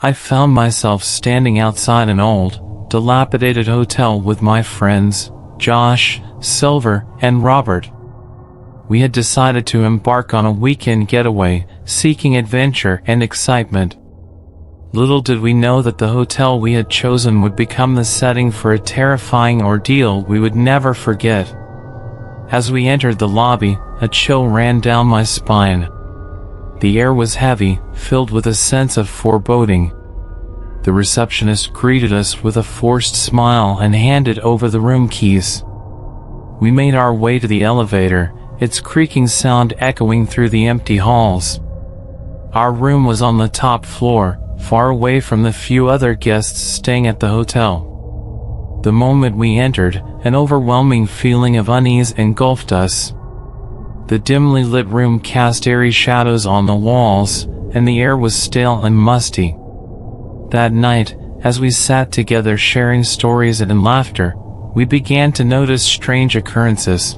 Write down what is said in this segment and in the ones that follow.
I found myself standing outside an old, dilapidated hotel with my friends, Josh, Silver, and Robert. We had decided to embark on a weekend getaway, seeking adventure and excitement. Little did we know that the hotel we had chosen would become the setting for a terrifying ordeal we would never forget. As we entered the lobby, a chill ran down my spine. The air was heavy, filled with a sense of foreboding. The receptionist greeted us with a forced smile and handed over the room keys. We made our way to the elevator, its creaking sound echoing through the empty halls. Our room was on the top floor, far away from the few other guests staying at the hotel. The moment we entered, an overwhelming feeling of unease engulfed us. The dimly lit room cast eerie shadows on the walls, and the air was stale and musty. That night, as we sat together sharing stories and laughter, we began to notice strange occurrences.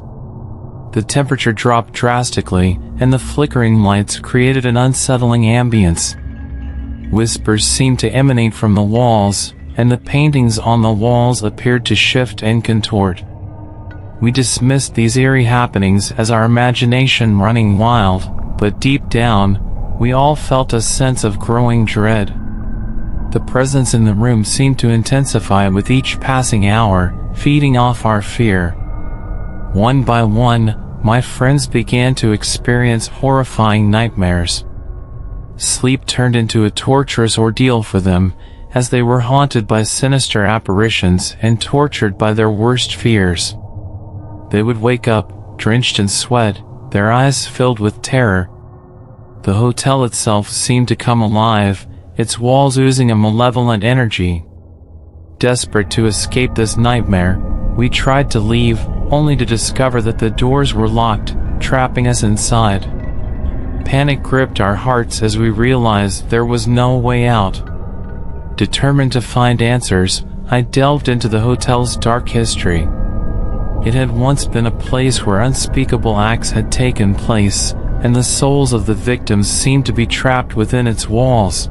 The temperature dropped drastically, and the flickering lights created an unsettling ambience. Whispers seemed to emanate from the walls, and the paintings on the walls appeared to shift and contort. We dismissed these eerie happenings as our imagination running wild, but deep down, we all felt a sense of growing dread. The presence in the room seemed to intensify with each passing hour, feeding off our fear. One by one, my friends began to experience horrifying nightmares. Sleep turned into a torturous ordeal for them, as they were haunted by sinister apparitions and tortured by their worst fears. They would wake up, drenched in sweat, their eyes filled with terror. The hotel itself seemed to come alive, its walls oozing a malevolent energy. Desperate to escape this nightmare, we tried to leave, only to discover that the doors were locked, trapping us inside. Panic gripped our hearts as we realized there was no way out. Determined to find answers, I delved into the hotel's dark history. It had once been a place where unspeakable acts had taken place, and the souls of the victims seemed to be trapped within its walls.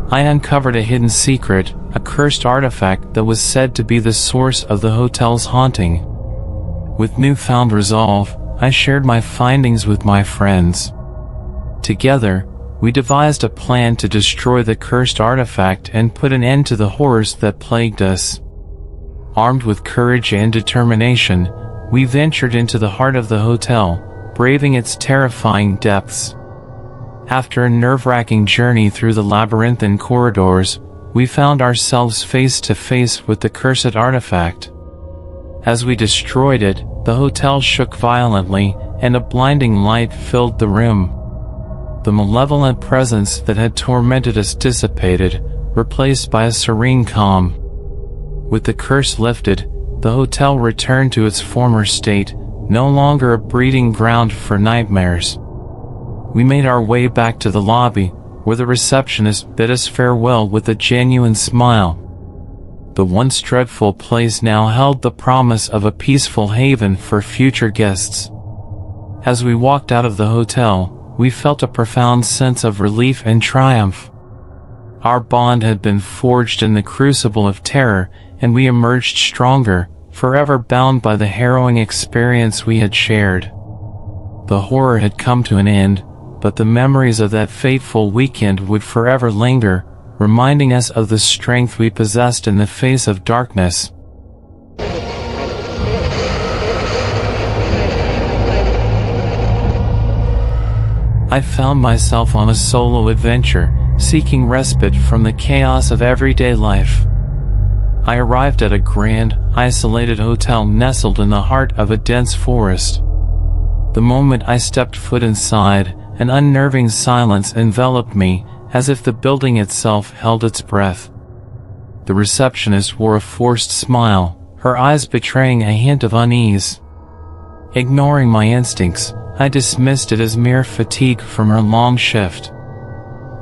I uncovered a hidden secret, a cursed artifact that was said to be the source of the hotel's haunting. With newfound resolve, I shared my findings with my friends. Together, we devised a plan to destroy the cursed artifact and put an end to the horrors that plagued us. Armed with courage and determination, we ventured into the heart of the hotel, braving its terrifying depths. After a nerve-wracking journey through the labyrinthine corridors, we found ourselves face to face with the cursed artifact. As we destroyed it, the hotel shook violently, and a blinding light filled the room. The malevolent presence that had tormented us dissipated, replaced by a serene calm. With the curse lifted, the hotel returned to its former state, no longer a breeding ground for nightmares. We made our way back to the lobby, where the receptionist bid us farewell with a genuine smile. The once dreadful place now held the promise of a peaceful haven for future guests. As we walked out of the hotel, we felt a profound sense of relief and triumph. Our bond had been forged in the crucible of terror, and we emerged stronger, forever bound by the harrowing experience we had shared. The horror had come to an end, but the memories of that fateful weekend would forever linger, reminding us of the strength we possessed in the face of darkness. I found myself on a solo adventure, seeking respite from the chaos of everyday life. I arrived at a grand, isolated hotel nestled in the heart of a dense forest. The moment I stepped foot inside, an unnerving silence enveloped me, as if the building itself held its breath. The receptionist wore a forced smile, her eyes betraying a hint of unease. Ignoring my instincts, I dismissed it as mere fatigue from her long shift.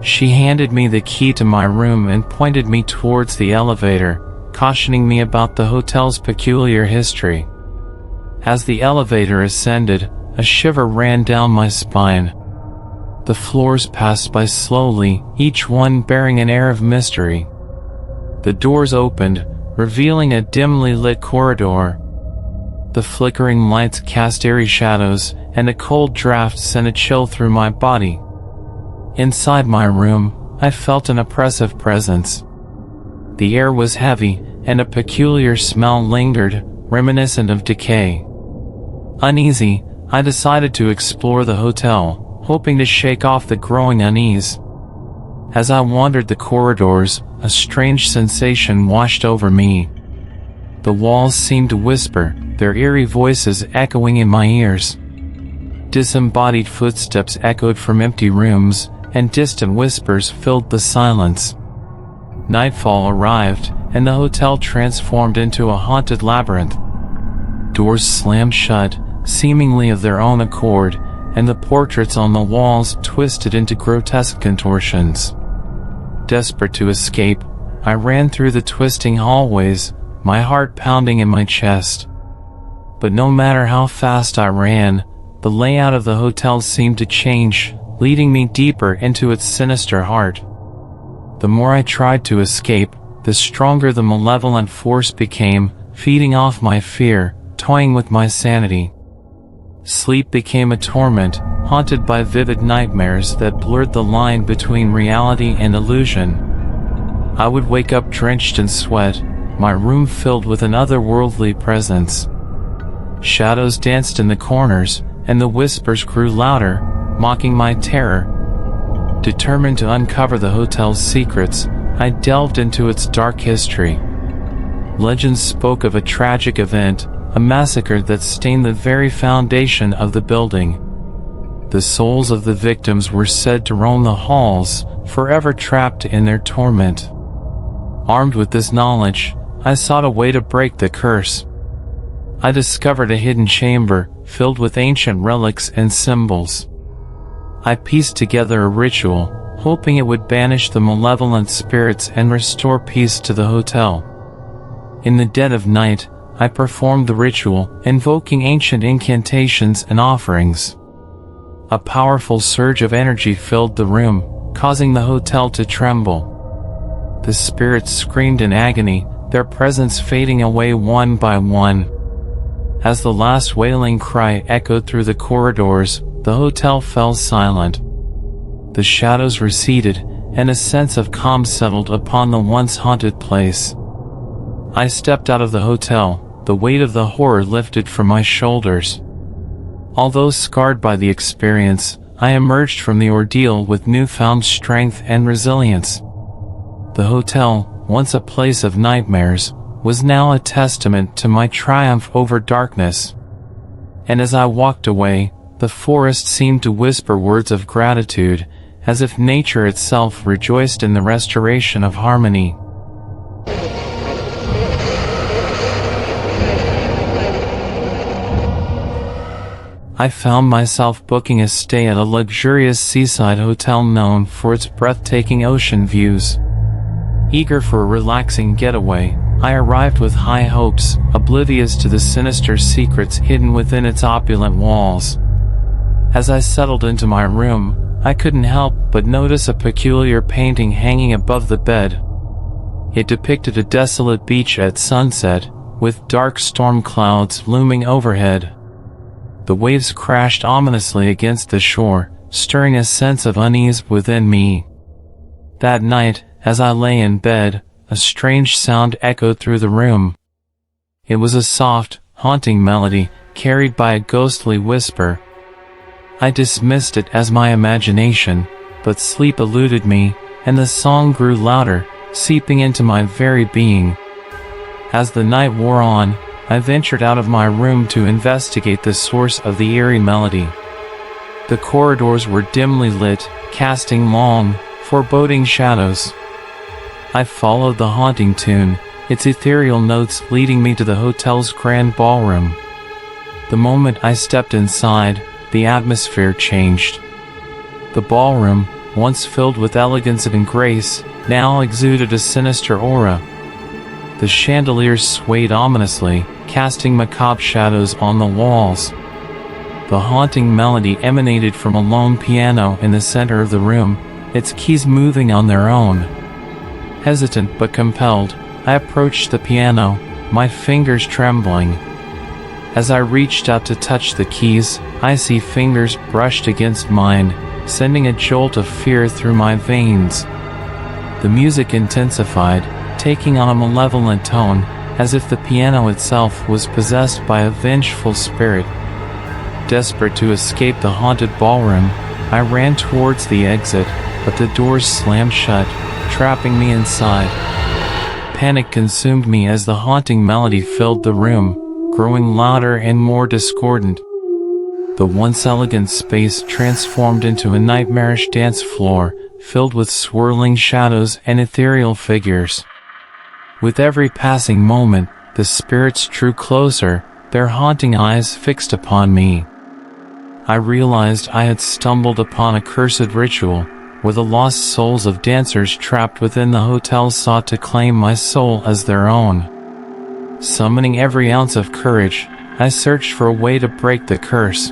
She handed me the key to my room and pointed me towards the elevator, cautioning me about the hotel's peculiar history. As the elevator ascended, a shiver ran down my spine. The floors passed by slowly, each one bearing an air of mystery. The doors opened, revealing a dimly lit corridor. The flickering lights cast eerie shadows, and a cold draft sent a chill through my body. Inside my room, I felt an oppressive presence. The air was heavy, and a peculiar smell lingered, reminiscent of decay. Uneasy, I decided to explore the hotel, hoping to shake off the growing unease. As I wandered the corridors, a strange sensation washed over me. The walls seemed to whisper, their eerie voices echoing in my ears. Disembodied footsteps echoed from empty rooms, and distant whispers filled the silence. Nightfall arrived, and the hotel transformed into a haunted labyrinth. Doors slammed shut, seemingly of their own accord, and the portraits on the walls twisted into grotesque contortions. Desperate to escape, I ran through the twisting hallways, my heart pounding in my chest. But no matter how fast I ran, the layout of the hotel seemed to change, leading me deeper into its sinister heart. The more I tried to escape, the stronger the malevolent force became, feeding off my fear, toying with my sanity. Sleep became a torment, haunted by vivid nightmares that blurred the line between reality and illusion. I would wake up drenched in sweat, my room filled with an otherworldly presence. Shadows danced in the corners, and the whispers grew louder, mocking my terror. Determined to uncover the hotel's secrets, I delved into its dark history. Legends spoke of a tragic event, a massacre that stained the very foundation of the building. The souls of the victims were said to roam the halls, forever trapped in their torment. Armed with this knowledge, I sought a way to break the curse. I discovered a hidden chamber, filled with ancient relics and symbols. I pieced together a ritual, hoping it would banish the malevolent spirits and restore peace to the hotel. In the dead of night, I performed the ritual, invoking ancient incantations and offerings. A powerful surge of energy filled the room, causing the hotel to tremble. The spirits screamed in agony, their presence fading away one by one. As the last wailing cry echoed through the corridors, the hotel fell silent. The shadows receded, and a sense of calm settled upon the once haunted place. I stepped out of the hotel, the weight of the horror lifted from my shoulders. Although scarred by the experience, I emerged from the ordeal with newfound strength and resilience. The hotel, once a place of nightmares, was now a testament to my triumph over darkness. And as I walked away, the forest seemed to whisper words of gratitude, as if nature itself rejoiced in the restoration of harmony. I found myself booking a stay at a luxurious seaside hotel known for its breathtaking ocean views. Eager for a relaxing getaway, I arrived with high hopes, oblivious to the sinister secrets hidden within its opulent walls. As I settled into my room, I couldn't help but notice a peculiar painting hanging above the bed. It depicted a desolate beach at sunset, with dark storm clouds looming overhead. The waves crashed ominously against the shore, stirring a sense of unease within me. That night, as I lay in bed, a strange sound echoed through the room. It was a soft, haunting melody, carried by a ghostly whisper. I dismissed it as my imagination, but sleep eluded me, and the song grew louder, seeping into my very being. As the night wore on, I ventured out of my room to investigate the source of the eerie melody. The corridors were dimly lit, casting long, foreboding shadows. I followed the haunting tune, its ethereal notes leading me to the hotel's grand ballroom. The moment I stepped inside, the atmosphere changed. The ballroom, once filled with elegance and grace, now exuded a sinister aura. The chandeliers swayed ominously, casting macabre shadows on the walls. The The haunting melody emanated from a lone piano in the center of the room, its keys moving on their own. Hesitant but compelled, I approached the piano, my fingers trembling. As I reached out to touch the keys, icy fingers brushed against mine, sending a jolt of fear through my veins. The music intensified, taking on a malevolent tone, as if the piano itself was possessed by a vengeful spirit. Desperate to escape the haunted ballroom, I ran towards the exit, but the doors slammed shut, trapping me inside. Panic consumed me as the haunting melody filled the room, growing louder and more discordant. The once elegant space transformed into a nightmarish dance floor, filled with swirling shadows and ethereal figures. With every passing moment, the spirits drew closer, their haunting eyes fixed upon me. I realized I had stumbled upon a cursed ritual, where the lost souls of dancers trapped within the hotel sought to claim my soul as their own. Summoning every ounce of courage, I searched for a way to break the curse.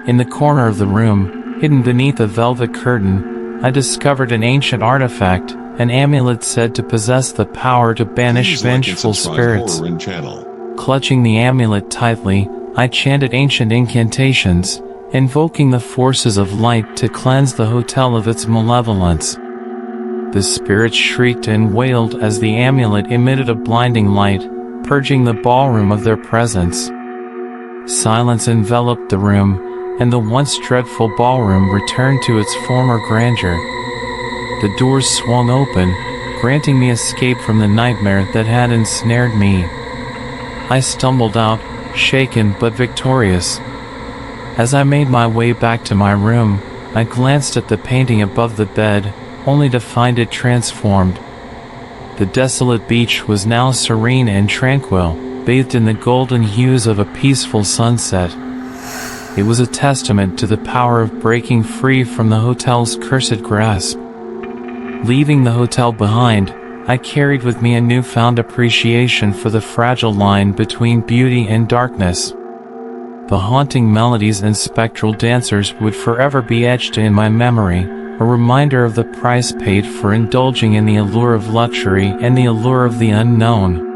In the corner of the room, hidden beneath a velvet curtain, I discovered an ancient artifact, an amulet said to possess the power to banish vengeful spirits. Clutching the amulet tightly, I chanted ancient incantations, invoking the forces of light to cleanse the hotel of its malevolence. The spirits shrieked and wailed as the amulet emitted a blinding light, purging the ballroom of their presence. Silence enveloped the room, and the once dreadful ballroom returned to its former grandeur. The doors swung open, granting me escape from the nightmare that had ensnared me. I stumbled out, shaken but victorious. As I made my way back to my room, I glanced at the painting above the bed, only to find it transformed. The desolate beach was now serene and tranquil, bathed in the golden hues of a peaceful sunset. It was a testament to the power of breaking free from the hotel's cursed grasp. Leaving the hotel behind, I carried with me a newfound appreciation for the fragile line between beauty and darkness. The haunting melodies and spectral dancers would forever be etched in my memory, a reminder of the price paid for indulging in the allure of luxury and the allure of the unknown.